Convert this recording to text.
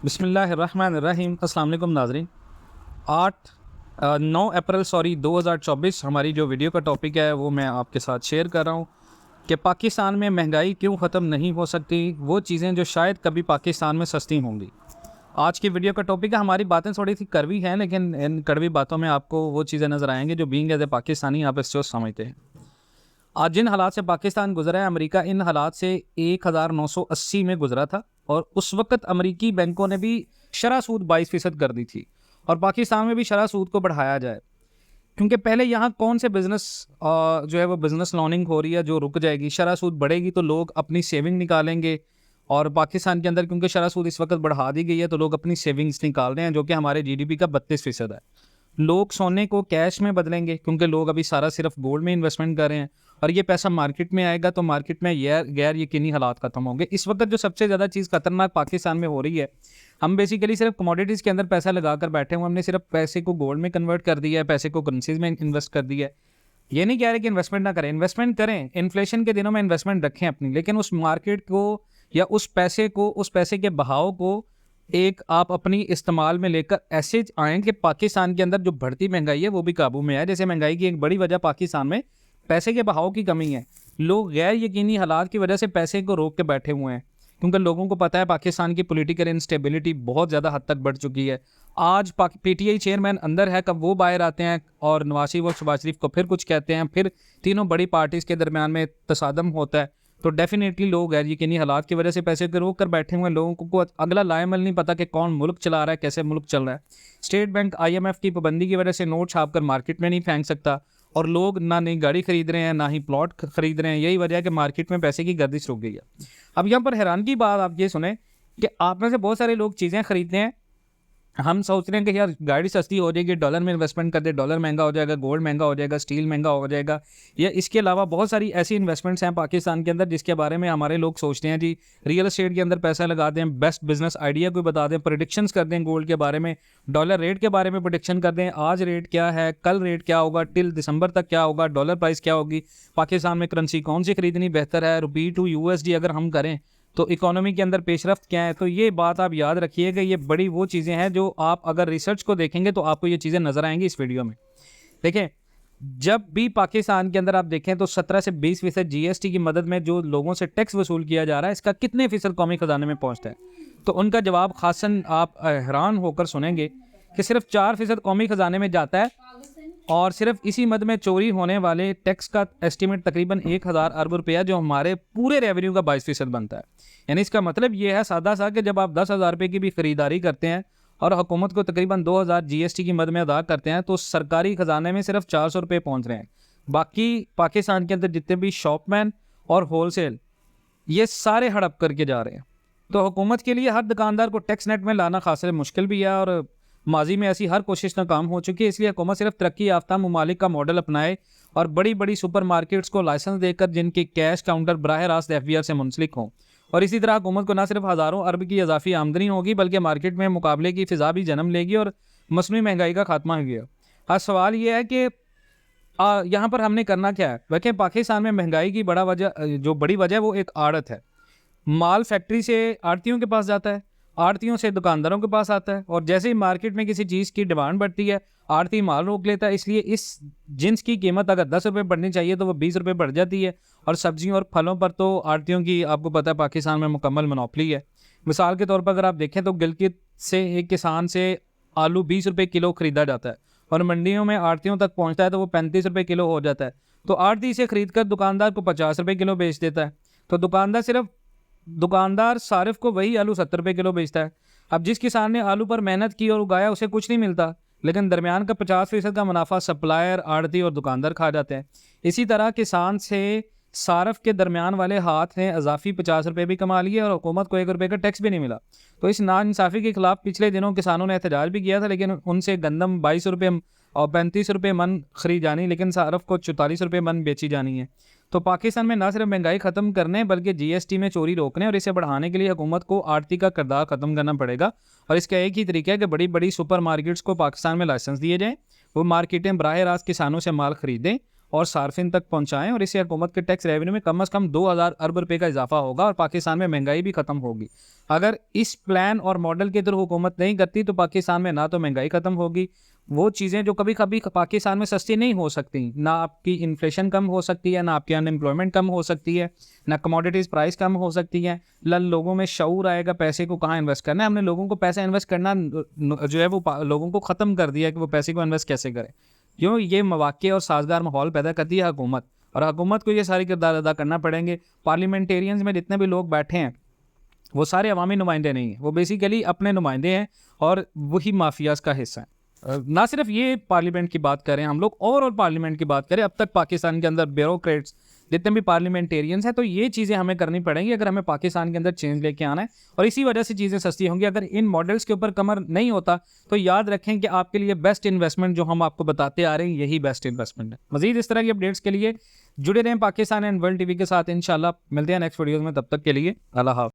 बिस्मिल्लाहिर्रहमानिर्रहीम। अस्सलाम वालेकुम नाज़रीन। 9 अप्रैल 2024 हमारी जो वीडियो का टॉपिक है वो मैं आपके साथ शेयर कर रहा हूँ कि पाकिस्तान में महंगाई क्यों ख़त्म नहीं हो सकती, वो चीज़ें जो शायद कभी पाकिस्तान में सस्ती होंगी। आज की वीडियो का टॉपिक है। हमारी बातें थोड़ी सी कड़वी हैं, लेकिन इन कड़वी बातों में आपको वो चीज़ें नज़र आएंगी जो बीइंग एज ए पाकिस्तानी आप इसको समझते हैं। आज जिन हालात से पाकिस्तान गुजरा है, अमेरिका इन हालात से 1980 में गुजरा था और उस वक्त अमेरिकी बैंकों ने भी शरह सूद 22% कर दी थी और पाकिस्तान में भी शरह सूद को बढ़ाया जाए, क्योंकि पहले यहाँ कौन से बिज़नेस जो है वो बिज़नेस लॉनिंग हो रही है जो रुक जाएगी। शरह सूद बढ़ेगी तो लोग अपनी सेविंग निकालेंगे और पाकिस्तान के अंदर क्योंकि शरह सूद इस वक्त बढ़ा दी गई है तो लोग अपनी सेविंग्स निकाल रहे हैं, जो कि हमारे जीडीपी का 32% है। लोग सोने को कैश में बदलेंगे क्योंकि लोग अभी सारा सिर्फ गोल्ड में इन्वेस्टमेंट कर रहे हैं और ये पैसा मार्केट में आएगा तो मार्केट में गैर यकीनी हालात खत्म होंगे। इस वक्त जो सबसे ज़्यादा चीज़ खतरनाक पाकिस्तान में हो रही है, हम बेसिकली सिर्फ कमोडिटीज़ के अंदर पैसा लगा कर बैठे हुए। हमने सिर्फ पैसे को गोल्ड में कन्वर्ट कर दिया है, पैसे को करेंसीज में इन्वेस्ट कर दिया है। ये नहीं कह रहे कि इन्वेस्टमेंट ना करें, इन्वेस्टमेंट करें, इन्फ्लेशन के दिनों में इन्वेस्टमेंट रखें अपनी, लेकिन उस मार्केट को या उस पैसे के बहाव को एक आप अपनी इस्तेमाल में लेकर ऐसे आएँ कि पाकिस्तान के अंदर जो बढ़ती महंगाई है वो भी काबू में आए। जैसे महंगाई की एक बड़ी वजह पाकिस्तान में पैसे के बहाव की कमी है। लोग गैर यकीनी हालात की वजह से पैसे को रोक के बैठे हुए हैं, क्योंकि लोगों को पता है पाकिस्तान की पॉलिटिकल इंस्टेबिलिटी बहुत ज़्यादा हद तक बढ़ चुकी है। आज पीटीआई चेयरमैन अंदर है, कब वो बाहर आते हैं और नवाज शरीफ और शहबाज शरीफ को फिर कुछ कहते हैं, फिर तीनों बड़ी पार्टीज़ के दरमियान में तसादम होता है, तो डेफिनेटली लोग गैर यकीनी हालात की वजह से पैसे को रोक कर बैठे हुए हैं। लोगों को अगला लाएमल नहीं पता कि कौन मुल्क चला रहा है, कैसे मुल्क चल रहा है। स्टेट बैंक IMF की पाबंदी की वजह से नोट छाप कर मार्केट में नहीं फेंक सकता और लोग ना नई गाड़ी खरीद रहे हैं ना ही प्लॉट खरीद रहे हैं। यही वजह है कि मार्केट में पैसे की गर्दिश रुक गई है। अब यहाँ पर हैरान की बात आप ये सुने कि आप में से बहुत सारे लोग चीज़ें खरीदते हैं, हम सोच रहे हैं कि यार गाड़ी सस्ती हो जाएगी, डॉलर में इन्वेस्टमेंट कर दे, डॉलर महंगा हो जाएगा, गोल्ड महंगा हो जाएगा, स्टील महंगा हो जाएगा, या इसके अलावा बहुत सारी ऐसी इन्वेस्टमेंट्स हैं पाकिस्तान के अंदर जिसके बारे में हमारे लोग सोचते हैं जी रियल एस्टेट के अंदर पैसा लगा दें, बेस्ट बिजनेस आइडिया कोई बता दें, प्रेडिक्शंस कर दें गोल्ड के बारे में, डॉलर रेट के बारे में प्रेडिक्शन कर दें, आज रेट क्या है, कल रेट क्या होगा, टिल दिसंबर तक क्या होगा, डॉलर प्राइस क्या होगी, पाकिस्तान में करेंसी कौन सी खरीदनी बेहतर है, रुपी टू USD अगर हम करें तो इकोनॉमी के अंदर पेशरफ्त क्या है। तो ये बात आप याद रखिएगा, ये बड़ी वो चीज़ें हैं जो आप अगर रिसर्च को देखेंगे तो आपको ये चीज़ें नज़र आएंगी इस वीडियो में। देखें, जब भी पाकिस्तान के अंदर आप देखें तो 17 से 20% GST की मदद में जो लोगों से टैक्स वसूल किया जा रहा है, इसका कितने फीसद कौमी खजाने में पहुँचता है। तो उनका जवाब खासन आप हैरान होकर सुनेंगे कि सिर्फ 4% कौमी खजाने में जाता है और सिर्फ इसी मद में चोरी होने वाले टैक्स का एस्टीमेट तकरीबन 1000 अरब रुपया, जो हमारे पूरे रेवेन्यू का 22% बनता है। यानी इसका मतलब ये है सादा सा कि जब आप 10,000 रुपये की भी खरीदारी करते हैं और हुकूमत को तकरीबन 2000 GST की मद में अदा करते हैं तो सरकारी खजाने में सिर्फ 400 रुपये पहुँच रहे हैं। बाकी पाकिस्तान के अंदर जितने भी शॉपमैन और होलसेल ये सारे हड़प करके जा रहे हैं। तो हुकूमत के लिए हर दुकानदार को टैक्स नेट में लाना खासा मुश्किल भी है और माजी में ऐसी हर कोशिश नाकाम हो चुकी है। इसलिए हुकूमत सिर्फ तरक्की याफ्ता ममालिक का मॉडल अपनाए और बड़ी बड़ी सुपर मार्केट्स को लाइसेंस देकर जिनके कैश काउंटर बराह रास्त FBR से मुंसलिक हों, और इसी तरह हुकूमत को न सिर्फ हज़ारों अरब की इजाफी आमदनी होगी बल्कि मार्केट में मुकाबले की फ़िज़ा भी जन्म लेगी और मसनूई महंगाई का खात्मा हो गया। आज सवाल ये है कि यहाँ पर हमने करना क्या है। देखें, पाकिस्तान में महंगाई की बड़ी वजह वो एक आड़त है। माल फैक्ट्री से आड़तियों के पास जाता है, आड़तियों से दुकानदारों के पास आता है, और जैसे ही मार्केट में किसी चीज़ की डिमांड बढ़ती है आड़ती माल रोक लेता है। इसलिए इस जिन्स की कीमत अगर 10 रुपये बढ़नी चाहिए तो वो 20 रुपये बढ़ जाती है। और सब्जियों और फलों पर तो आड़तियों की आपको पता है पाकिस्तान में मुकम्मल मोनोपोली है। मिसाल के तौर पर अगर आप देखें तो गिलगित से एक किसान से आलू 20 रुपये किलो ख़रीदा जाता है और मंडियों में आड़तियों तक पहुँचता है तो वो 35 रुपये किलो हो जाता है। तो आड़ती इसे खरीद कर दुकानदार को 50 रुपये किलो बेच देता है। तो दुकानदार सारिफ को वही आलू 70 रुपये किलो बेचता है। अब जिस किसान ने आलू पर मेहनत की और उगाया उसे कुछ नहीं मिलता, लेकिन दरमियान का 50% का मुनाफा सप्लायर, आड़ती और दुकानदार खा जाते हैं। इसी तरह किसान से सारफ के दरमियान वाले हाथ ने इजाफी 50 रुपये भी कमा लिए और हुकूमत को 1 रुपये का टैक्स भी नहीं मिला। तो इस नाइंसाफ़ी के खिलाफ पिछले दिनों किसानों ने एहतजाज भी किया था, लेकिन उनसे गंदम 22 रुपये और 35 रुपये मन खरीद जानी, लेकिन सारफ को 44 रुपये मन बेची जानी है। तो पाकिस्तान में न सिर्फ महंगाई ख़त्म करने बल्कि GST में चोरी रोकने और इसे बढ़ाने के लिए हुकूमत को आड़ती का किरदार ख़त्म करना पड़ेगा। और इसका एक ही तरीका है कि बड़ी बड़ी सुपर मार्केट्स को पाकिस्तान में लाइसेंस दिए जाएँ, वो मार्केटें बराह रास्त किसानों से माल ख़रीदें और सार्फिन तक पहुंचाएं, और इससे हुकूमत के टैक्स रेवेन्यू में कम से कम 2000 अरब रुपए का इजाफा होगा और पाकिस्तान में महंगाई भी ख़त्म होगी। अगर इस प्लान और मॉडल के थ्रू हुकूमत नहीं करती तो पाकिस्तान में ना तो महंगाई ख़त्म होगी, वो चीज़ें जो कभी कभी पाकिस्तान में सस्ती नहीं हो सकती, ना आपकी इन्फ्लेशन कम हो सकती है, ना आपकी अनएम्प्लॉयमेंट कम हो सकती है, ना कमोडिटीज़ प्राइस कम हो सकती है, लोगों में शऊर आएगा पैसे को कहाँ इन्वेस्ट करना है। हमने लोगों को पैसा इन्वेस्ट करना जो है वो लोगों को ख़त्म कर दिया कि वो पैसे को इन्वेस्ट कैसे करें। क्यों? ये मौके और साजगार माहौल पैदा करती है हुकूमत, और हुकूमत को ये सारी किरदार अदा करना पड़ेंगे। पार्लियामेंटेरियंस में जितने भी लोग बैठे हैं वो सारे अवामी नुमाइंदे नहीं हैं, वो बेसिकली अपने नुमाइंदे हैं और वही माफियाज का हिस्सा है। ना सिर्फ ये पार्लियामेंट की बात करें हम लोग, ओवरऑल पार्लियामेंट की बात करें, अब तक पाकिस्तान के अंदर ब्यूरोक्रेट्स जितने भी पार्लियामेंटेरियंस हैं, तो ये चीज़ें हमें करनी पड़ेंगी अगर हमें पाकिस्तान के अंदर चेंज लेके आना है, और इसी वजह से चीज़ें सस्ती होंगी। अगर इन मॉडल्स के ऊपर कमर नहीं होता तो याद रखें कि आपके लिए बेस्ट इन्वेस्टमेंट जो हम आपको बताते आ रहे हैं यही बेस्ट इन्वेस्टमेंट है। मजीद इस तरह की अपडेट्स के लिए जुड़े रहें पाकिस्तान एंड वर्ल्ड टीवी के साथ। इंशाल्लाह मिलते हैं नेक्स्ट वीडियोज़ में, तब तक के लिए अल्लाह हाफ़िज़।